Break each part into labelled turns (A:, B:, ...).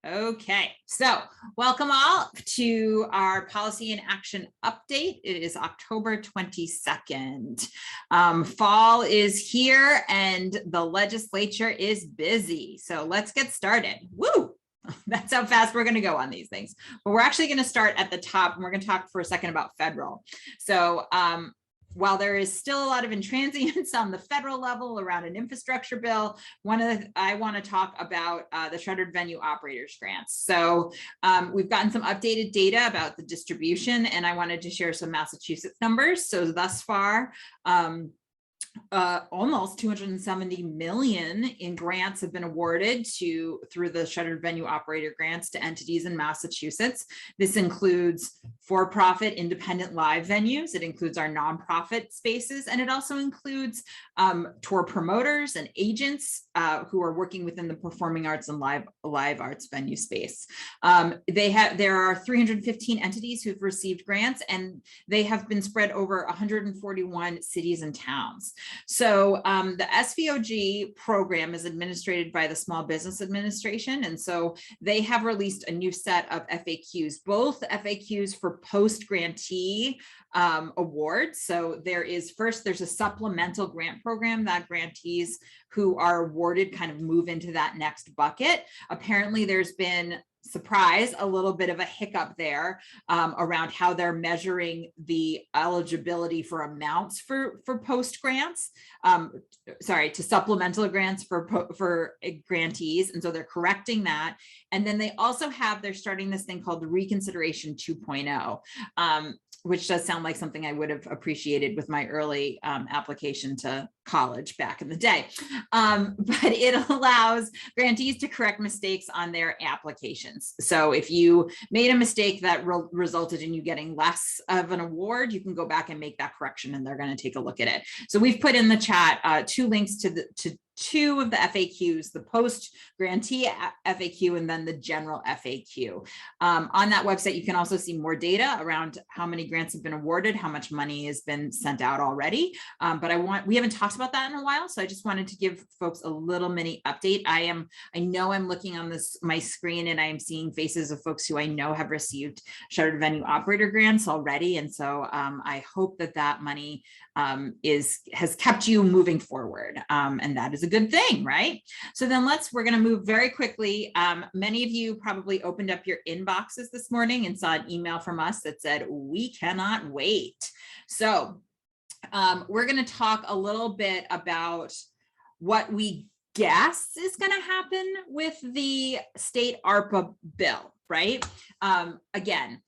A: Okay, so welcome all to our policy and action update. It is October 22nd. Fall is here and the legislature is busy. So let's get started. Woo! That's how fast we're going to go on these things. But we're actually going to start at the top and we're going to talk for a second about federal. So while there is still a lot of intransience on the federal level around an infrastructure bill, I want to talk about the shuttered venue operators grants. So we've gotten some updated data about the distribution, and I wanted to share some Massachusetts numbers. So thus far, almost 270 million in grants have been awarded through the shuttered venue operator grants to entities in Massachusetts. This includes for-profit independent live venues. It includes our nonprofit spaces, and it also includes tour promoters and agents who are working within the performing arts and live arts venue space. There are 315 entities who've received grants, and they have been spread over 141 cities and towns. So the SVOG program is administered by the Small Business Administration, and so they have released a new set of FAQs, both FAQs for post-grantee awards. So there's a supplemental grant program that grantees who are awarded kind of move into that next bucket. Apparently there's been a little bit of a hiccup there around how they're measuring the eligibility for amounts for post grants, to supplemental grants for grantees. And so they're correcting that. And then they're starting this thing called the Reconsideration 2.0, which does sound like something I would have appreciated with my early application to college back in the day. But it allows grantees to correct mistakes on their applications. So if you made a mistake that resulted in you getting less of an award, you can go back and make that correction, and they're going to take a look at it. So we've put in the chat two links to two of the FAQs, the post-grantee FAQ and then the general FAQ. On that website, you can also see more data around how many grants have been awarded, how much money has been sent out already. But we haven't talked about that in a while, so I just wanted to give folks a little mini update. I know I'm looking on my screen and I am seeing faces of folks who I know have received shuttered venue operator grants already, and so I hope that money has kept you moving forward, and that is a good thing, right? So then we're going to move very quickly. Many of you probably opened up your inboxes this morning and saw an email from us that said, "We cannot wait." So we're going to talk a little bit about what we guess is going to happen with the state ARPA bill, right? Again,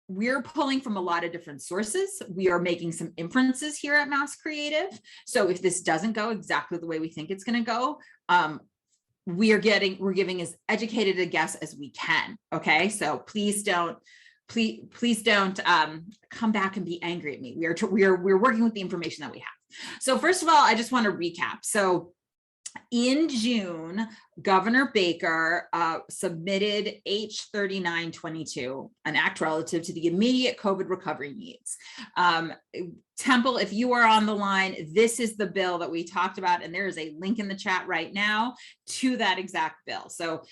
A: we're pulling from a lot of different sources. We are making some inferences here at Mass Creative. So if this doesn't go exactly the way we think it's going to go, we're giving as educated a guess as we can. Okay, so please don't come back and be angry at me. We're working with the information that we have. So first of all, I just want to recap. So in June, Governor Baker submitted H 3922, an act relative to the immediate COVID recovery needs. Temple, if you are on the line, this is the bill that we talked about, and there is a link in the chat right now to that exact bill. So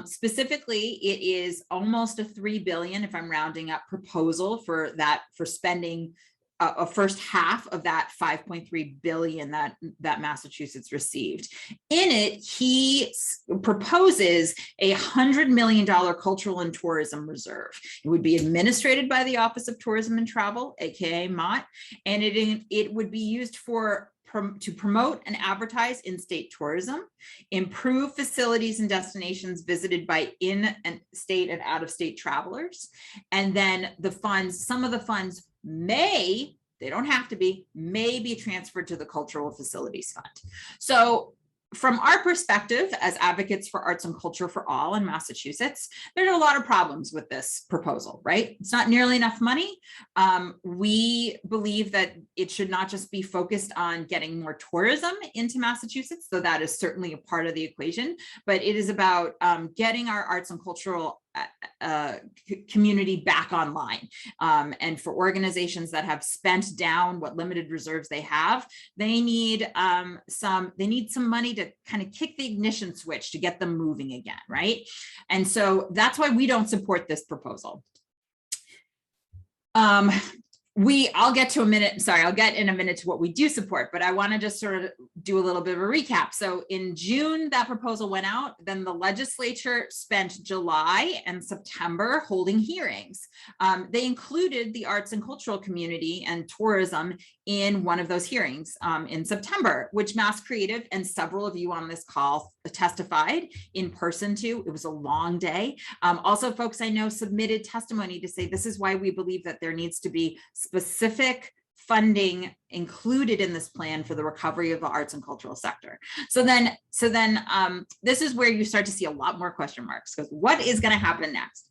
A: specifically, it is almost a $3 billion, if I'm rounding up, proposal for spending a first half of that 5.3 billion that Massachusetts received. In it, he proposes a $100 million cultural and tourism reserve. It would be administered by the Office of Tourism and Travel, aka MOT, and it would be used to promote and advertise in-state tourism, improve facilities and destinations visited by in-state and out-of-state travelers, and then some of the funds may be transferred to the Cultural Facilities Fund. So from our perspective as advocates for arts and culture for all in Massachusetts, there are a lot of problems with this proposal, right? It's not nearly enough money. We believe that it should not just be focused on getting more tourism into Massachusetts, though that is certainly a part of the equation, but it is about getting our arts and cultural community back online. And for organizations that have spent down what limited reserves they have, they need some money to kind of kick the ignition switch to get them moving again, right? And so that's why we don't support this proposal. I'll get in a minute to what we do support, but I want to just sort of do a little bit of a recap. So in June, that proposal went out. Then the legislature spent July and September holding hearings. They included the arts and cultural community and tourism in one of those hearings in September, which Mass Creative and several of you on this call testified in person to. It was a long day. Also, folks I know submitted testimony to say this is why we believe that there needs to be specific funding included in this plan for the recovery of the arts and cultural sector. So then this is where you start to see a lot more question marks, because what is going to happen next?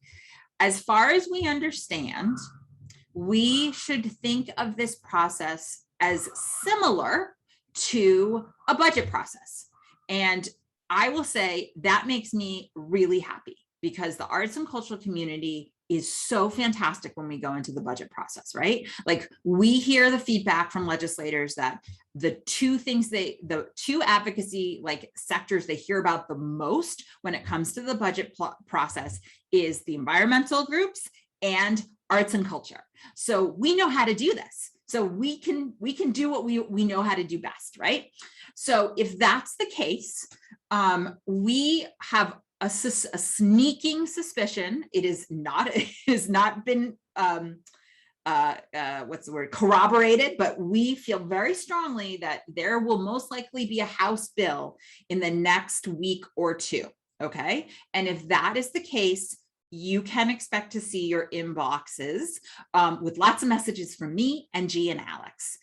A: As far as we understand, we should think of this process as similar to a budget process. And I will say that makes me really happy, because the arts and cultural community is so fantastic when we go into the budget process, right? Like, we hear the feedback from legislators that the two advocacy like sectors they hear about the most when it comes to the budget process is the environmental groups and arts and culture. So we know how to do this. So we can do what we know how to do best, right? So if that's the case, we have a sneaking suspicion. It has not been corroborated, but we feel very strongly that there will most likely be a House bill in the next week or two. Okay, and if that is the case, you can expect to see your inboxes with lots of messages from me and G and Alex,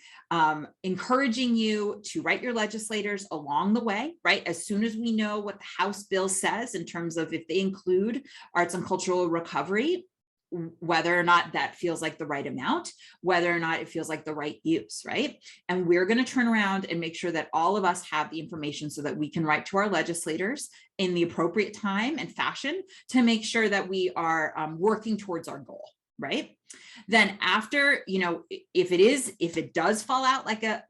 A: encouraging you to write your legislators along the way, right? As soon as we know what the House bill says in terms of if they include arts and cultural recovery, whether or not that feels like the right amount, whether or not it feels like the right use, right? And we're going to turn around and make sure that all of us have the information so that we can write to our legislators in the appropriate time and fashion to make sure that we are working towards our goal, right? Then after, if it does fall out like a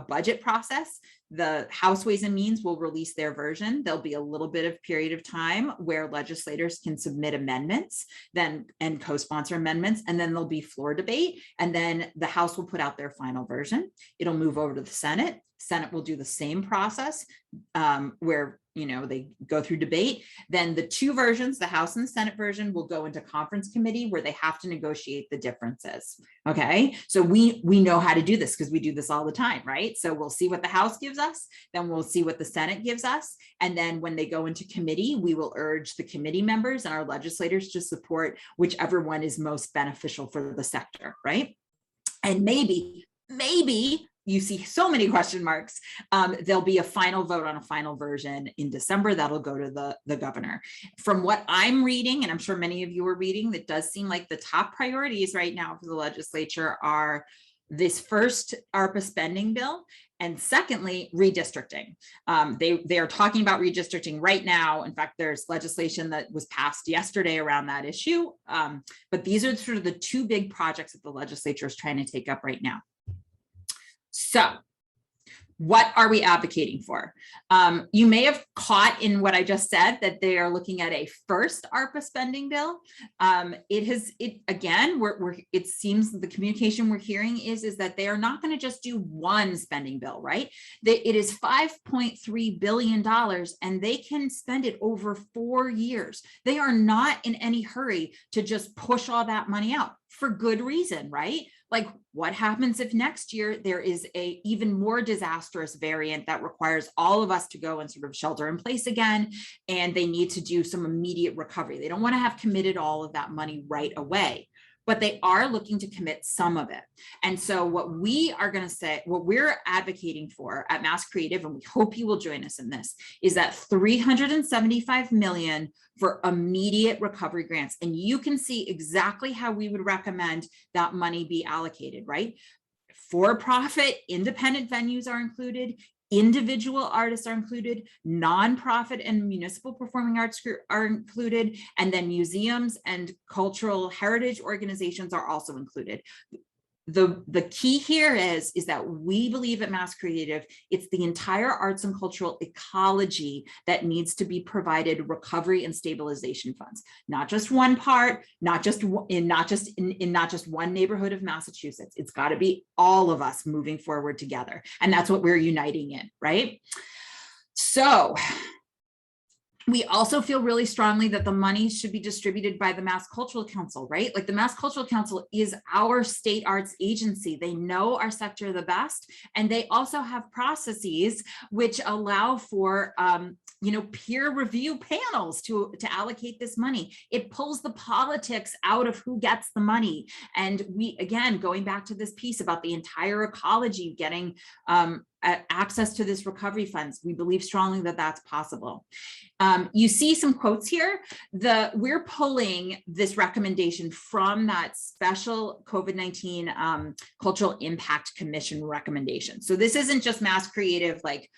A: budget process, the House Ways and Means will release their version. There'll be a little bit of period of time where legislators can submit amendments and co-sponsor amendments, and then there'll be floor debate, and then the House will put out their final version. It'll move over to the Senate. Senate will do the same process where they go through debate. Then the two versions, the House and the Senate version, will go into conference committee where they have to negotiate the differences. Okay, so we know how to do this because we do this all the time, right? So we'll see what the House gives us, then we'll see what the Senate gives us, and then when they go into committee, we will urge the committee members and our legislators to support whichever one is most beneficial for the sector, right? And maybe you see so many question marks. There'll be a final vote on a final version in December that'll go to the governor. From what I'm reading, and I'm sure many of you are reading, that does seem like the top priorities right now for the legislature are this first ARPA spending bill, and secondly, redistricting. They are talking about redistricting right now. In fact, there's legislation that was passed yesterday around that issue. But these are sort of the two big projects that the legislature is trying to take up right now. So what are we advocating for? You may have caught in what I just said that they are looking at a first ARPA spending bill. It seems the communication we're hearing is that they are not going to just do one spending bill, right? It is $5.3 billion and they can spend it over 4 years. They are not in any hurry to just push all that money out for good reason, right? Like, what happens if next year there is a even more disastrous variant that requires all of us to go and sort of shelter in place again, and they need to do some immediate recovery? They don't want to have committed all of that money right away, but they are looking to commit some of it. And so what we are going to say, what we're advocating for at Mass Creative, and we hope you will join us in this, is that $375 million for immediate recovery grants. And you can see exactly how we would recommend that money be allocated, right? For-profit independent venues are included, Individual artists are included, nonprofit and municipal performing arts are included, and then museums and cultural heritage organizations are also included. The key here is that we believe at Mass Creative, it's the entire arts and cultural ecology that needs to be provided recovery and stabilization funds, not just one part, not just one neighborhood of Massachusetts. It's got to be all of us moving forward together. And that's what we're uniting in, right? So we also feel really strongly that the money should be distributed by the Mass Cultural Council, right? Like the Mass Cultural Council is our state arts agency. They know our sector the best, and they also have processes which allow for peer review panels to allocate this money. It pulls the politics out of who gets the money. And we, again, going back to this piece about the entire ecology getting access to this recovery funds, we believe strongly that that's possible. You see some quotes here. We're pulling this recommendation from that special COVID-19 Cultural Impact Commission recommendation. So this isn't just Mass Creative, like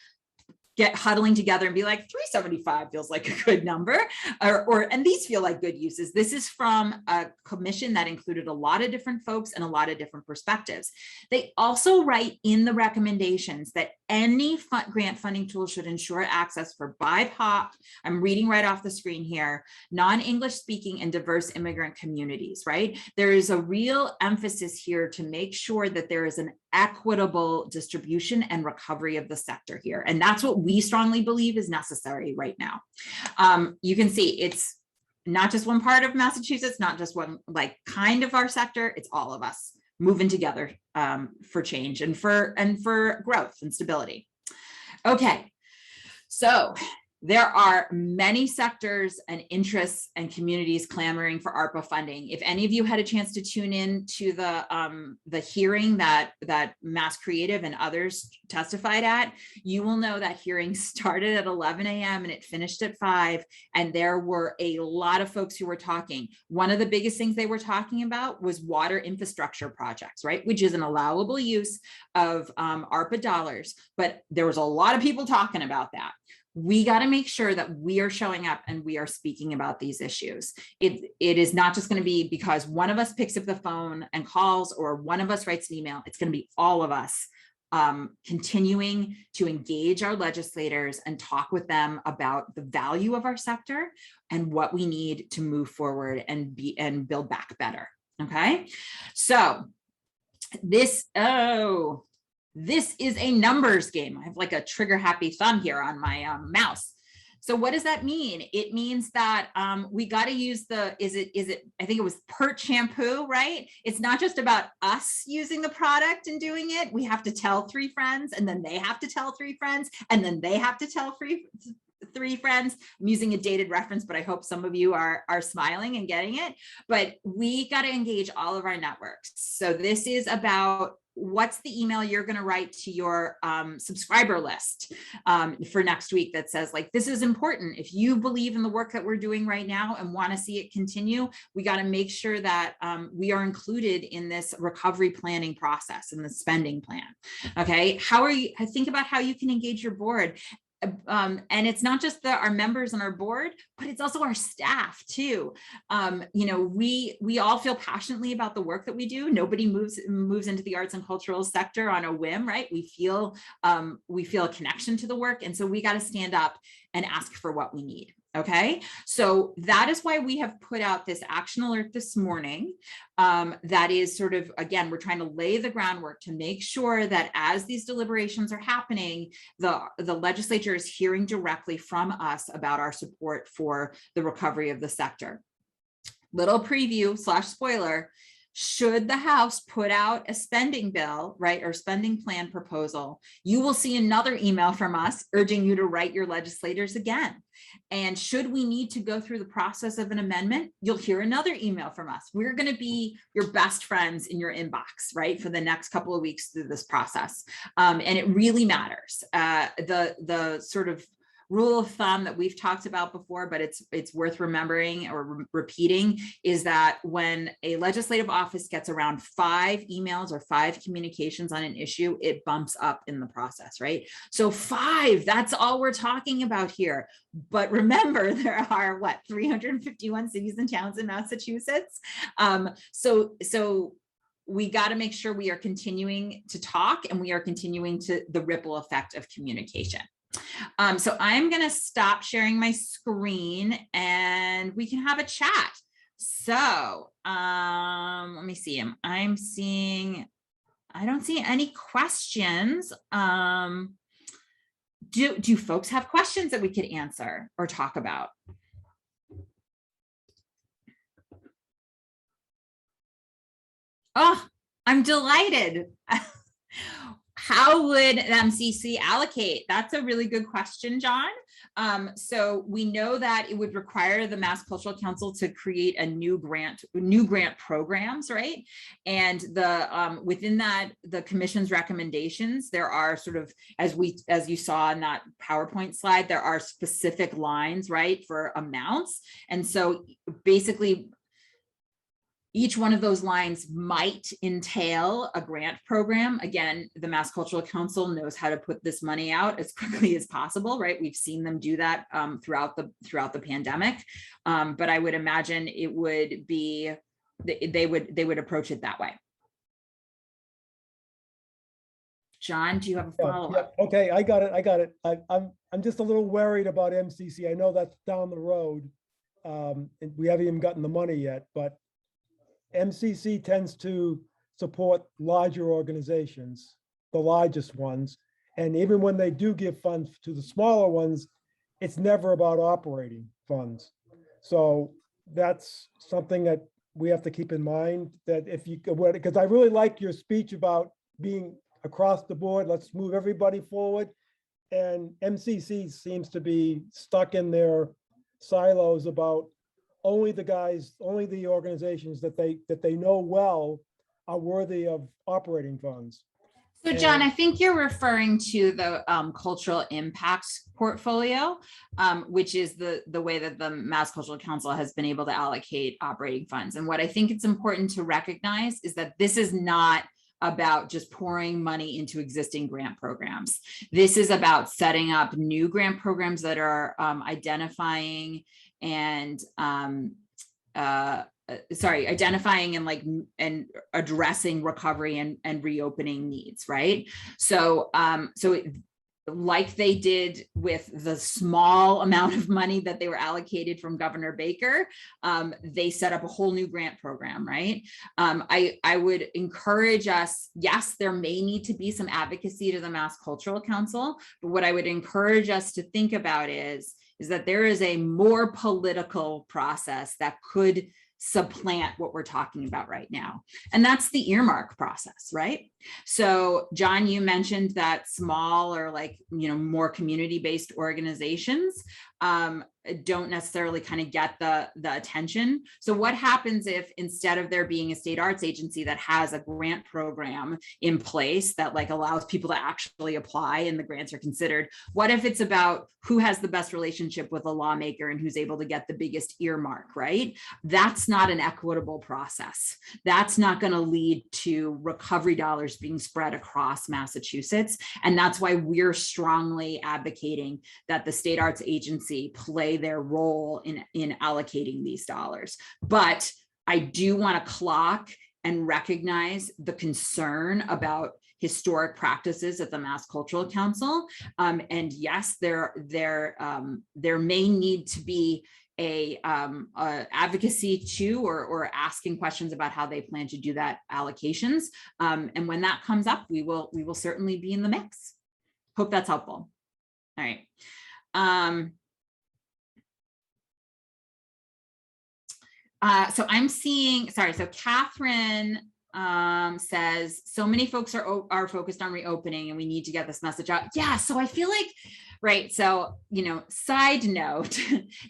A: huddling together and be like 375 feels like a good number, and these feel like good uses. This is from a commission that included a lot of different folks and a lot of different perspectives. They also write in the recommendations that any grant funding tool should ensure access for BIPOC, I'm reading right off the screen here, non-English speaking and diverse immigrant communities, right? There is a real emphasis here to make sure that there is an equitable distribution and recovery of the sector here. And that's what we strongly believe is necessary right now. You can see it's not just one part of Massachusetts, not just one kind of our sector, it's all of us moving together for change and for growth and stability. Okay, so there are many sectors and interests and communities clamoring for ARPA funding. If any of you had a chance to tune in to the hearing that Mass Creative and others testified at, you will know that hearing started at 11 a.m. and it finished at 5. And there were a lot of folks who were talking. One of the biggest things they were talking about was water infrastructure projects, right? Which is an allowable use of ARPA dollars. But there was a lot of people talking about that. We got to make sure that we are showing up and we are speaking about these issues. It is not just going to be because one of us picks up the phone and calls or one of us writes an email. It's going to be all of us continuing to engage our legislators and talk with them about the value of our sector and what we need to move forward and build back better. Okay, so this is a numbers game. I have like a trigger happy thumb here on my mouse. So what does that mean? It means that we got to use I think it was Pert shampoo, right? It's not just about us using the product and doing it. We have to tell 3 friends, and then they have to tell 3 friends, and then they have to tell 3 friends. I'm using a dated reference, but I hope some of you are smiling and getting it. But we got to engage all of our networks. So this is about what's the email you're going to write to your subscriber list for next week that says, like, this is important. If you believe in the work that we're doing right now and want to see it continue, we got to make sure that we are included in this recovery planning process and the spending plan. Okay, think about how you can engage your board. And it's not just our members and our board, but it's also our staff too. We all feel passionately about the work that we do. Nobody moves into the arts and cultural sector on a whim, right? We feel a connection to the work. And so we got to stand up and ask for what we need. Okay, so that is why we have put out this action alert this morning. That is sort of, again, we're trying to lay the groundwork to make sure that as these deliberations are happening, the legislature is hearing directly from us about our support for the recovery of the sector. Little preview / spoiler. Should the House put out a spending bill, right, or spending plan proposal, you will see another email from us urging you to write your legislators again. And should we need to go through the process of an amendment, you'll hear another email from us. We're going to be your best friends in your inbox, right, for the next couple of weeks through this process. And it really matters. The sort of rule of thumb that we've talked about before, but it's worth remembering or repeating, is that when a legislative office gets around 5 emails or 5 communications on an issue, it bumps up in the process, right? So 5, that's all we're talking about here. But remember, there are 351 cities and towns in Massachusetts. So we got to make sure we are continuing to talk, and we are continuing to the ripple effect of communication. So I'm going to stop sharing my screen and we can have a chat. So let me see. I don't see any questions. Do folks have questions that we could answer or talk about? Oh, I'm delighted. How would MCC allocate? That's a really good question, John. So we know that it would require the Mass Cultural Council to create a new grant programs, right? And the within that, the commission's recommendations, there are sort of, as you saw in that PowerPoint slide, there are specific lines, right, for amounts. And so basically, each one of those lines might entail a grant program. Again, the Mass Cultural Council knows how to put this money out as quickly as possible, right? We've seen them do that throughout the pandemic, but I would imagine it would be they would approach it that way. John, do you have a follow-up?
B: Yeah. Okay, I got it. I'm just a little worried about MCC. I know that's down the road. And we haven't even gotten the money yet, but MCC tends to support larger organizations, the largest ones. And even when they do give funds to the smaller ones, it's never about operating funds. So that's something that we have to keep in mind, that if you, because I really like your speech about being across the board, let's move everybody forward. And MCC seems to be stuck in their silos about only the organizations that they know well are worthy of operating funds.
A: So John, I think you're referring to the cultural impact portfolio, which is the way that the Mass Cultural Council has been able to allocate operating funds. And what I think it's important to recognize is that this is not about just pouring money into existing grant programs. This is about setting up new grant programs that are identifying and identifying and addressing recovery and reopening needs, right? So like they did with the small amount of money that they were allocated from Governor Baker, they set up a whole new grant program, right? I would encourage us, yes, there may need to be some advocacy to the Mass Cultural Council, but what I would encourage us to think about is that there is a more political process that could supplant what we're talking about right now. And that's the earmark process, right? So John, you mentioned that small or more community-based organizations don't necessarily kind of get the attention. So what happens if instead of there being a state arts agency that has a grant program in place that allows people to actually apply and the grants are considered, what if it's about who has the best relationship with a lawmaker and who's able to get the biggest earmark, right? That's not an equitable process. That's not going to lead to recovery dollars being spread across Massachusetts. And that's why we're strongly advocating that the state arts agency play their role in allocating these dollars. But I do want to clock and recognize the concern about historic practices at the Mass Cultural Council. And yes, there may need to be a advocacy to or asking questions about how they plan to do that allocations. And when that comes up, we will certainly be in the mix. Hope that's helpful. All right. So I'm seeing, so Catherine says, so many folks are focused on reopening and we need to get this message out. Yeah, so I feel like, right, so, side note,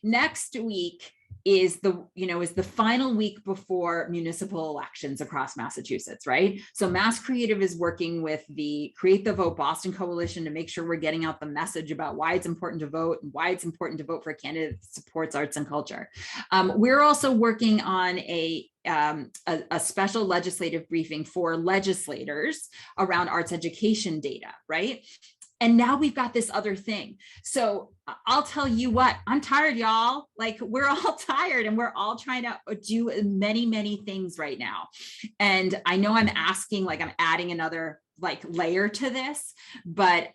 A: next week is the final week before municipal elections across Massachusetts, right? So Mass Creative is working with the Create the Vote Boston Coalition to make sure we're getting out the message about why it's important to vote and why it's important to vote for a candidate that supports arts and culture. We're also working on a special legislative briefing for legislators around arts education data, right? And now we've got this other thing. So I'll tell you what, I'm tired, y'all. Like, we're all tired and we're all trying to do many, many things right now. And I know I'm adding another like layer to this, but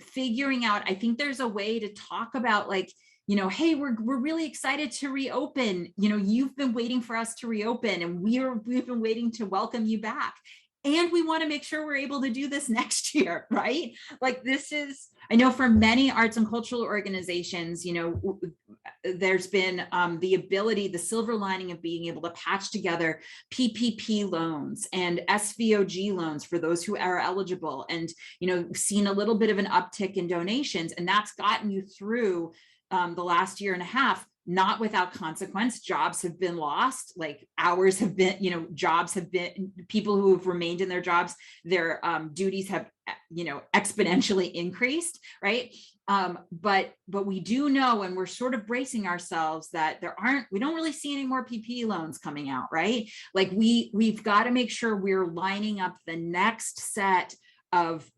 A: figuring out, I think there's a way to talk about like, hey, we're really excited to reopen. You've been waiting for us to reopen and we've been waiting to welcome you back. And we want to make sure we're able to do this next year, right? Like I know for many arts and cultural organizations, there's been the silver lining of being able to patch together PPP loans and SVOG loans for those who are eligible, and, seen a little bit of an uptick in donations, and that's gotten you through the last year and a half. Not without consequence. Jobs have been lost, like hours have been, jobs have been, people who have remained in their jobs, their duties have, exponentially increased, right? But we do know, and we're sort of bracing ourselves that we don't really see any more PPP loans coming out, right? Like we've got to make sure we're lining up the next set of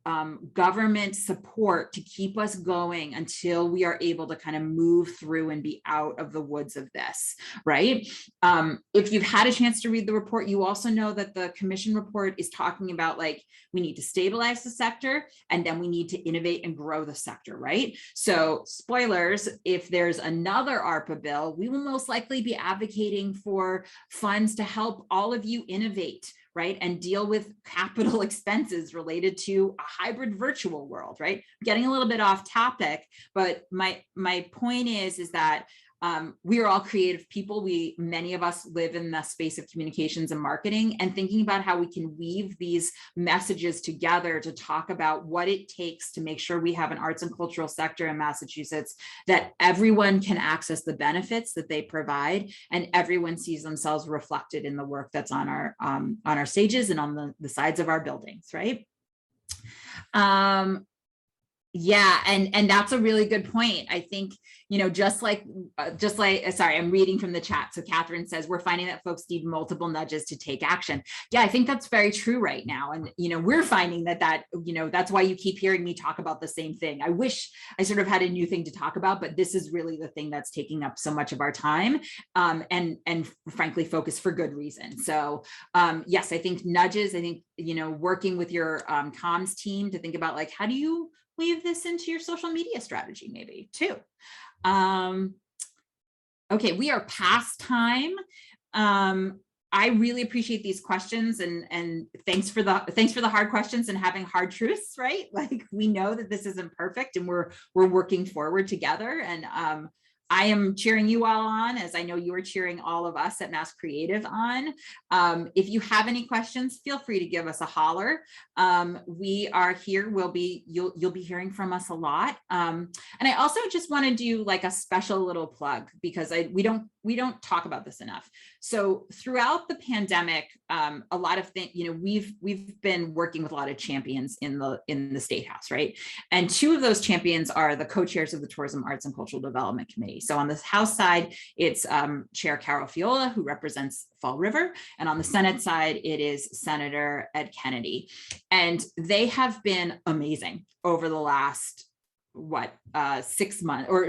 A: government support to keep us going until we are able to kind of move through and be out of the woods of this, right? If you've had a chance to read the report, you also know that the commission report is talking about like, we need to stabilize the sector and then we need to innovate and grow the sector, right? So spoilers, if there's another ARPA bill, we will most likely be advocating for funds to help all of you innovate, right? And deal with capital expenses related to a hybrid virtual world, right? Getting a little bit off topic, but my point is that we are all creative people. Many of us live in the space of communications and marketing, and thinking about how we can weave these messages together to talk about what it takes to make sure we have an arts and cultural sector in Massachusetts that everyone can access the benefits that they provide, and everyone sees themselves reflected in the work that's on our stages and on the sides of our buildings, right? Yeah, and that's a really good point. I think, sorry, I'm reading from the chat. So Catherine says, we're finding that folks need multiple nudges to take action. Yeah, I think that's very true right now. And, we're finding that, that's why you keep hearing me talk about the same thing. I wish I sort of had a new thing to talk about, but this is really the thing that's taking up so much of our time, and frankly, focus for good reason. So yes, I think nudges, working with your comms team to think about like, how do you weave this into your social media strategy maybe too. Okay, we are past time. I really appreciate these questions, and thanks for the hard questions and having hard truths, right? Like, we know that this isn't perfect and we're working forward together, and I am cheering you all on, as I know you are cheering all of us at Mass Creative on. If you have any questions, feel free to give us a holler. We are here. You'll be hearing from us a lot. And I also just want to do like a special little plug, because we don't talk about this enough. So throughout the pandemic, a lot of things, we've been working with a lot of champions in the State House, right? And two of those champions are the co-chairs of the Tourism, Arts, and Cultural Development Committee. So on the House side, it's Chair Carol Fiola, who represents Fall River, and on the Senate side, it is Senator Ed Kennedy. And they have been amazing over the last 6 months or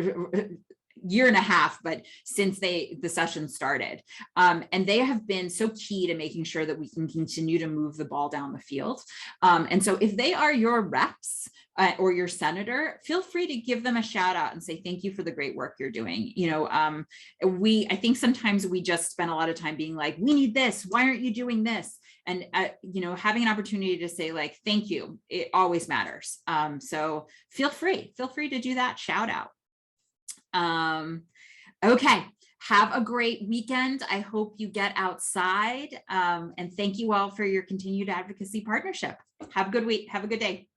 A: year and a half, but since the session started, and they have been so key to making sure that we can continue to move the ball down the field. And so if they are your reps or your senator, feel free to give them a shout out and say thank you for the great work you're doing. I think sometimes we just spend a lot of time being like, we need this, why aren't you doing this? And having an opportunity to say like, thank you, it always matters. So feel free to do that shout out. Okay, have a great weekend. I hope you get outside, and thank you all for your continued advocacy partnership. Have a good week. Have a good day.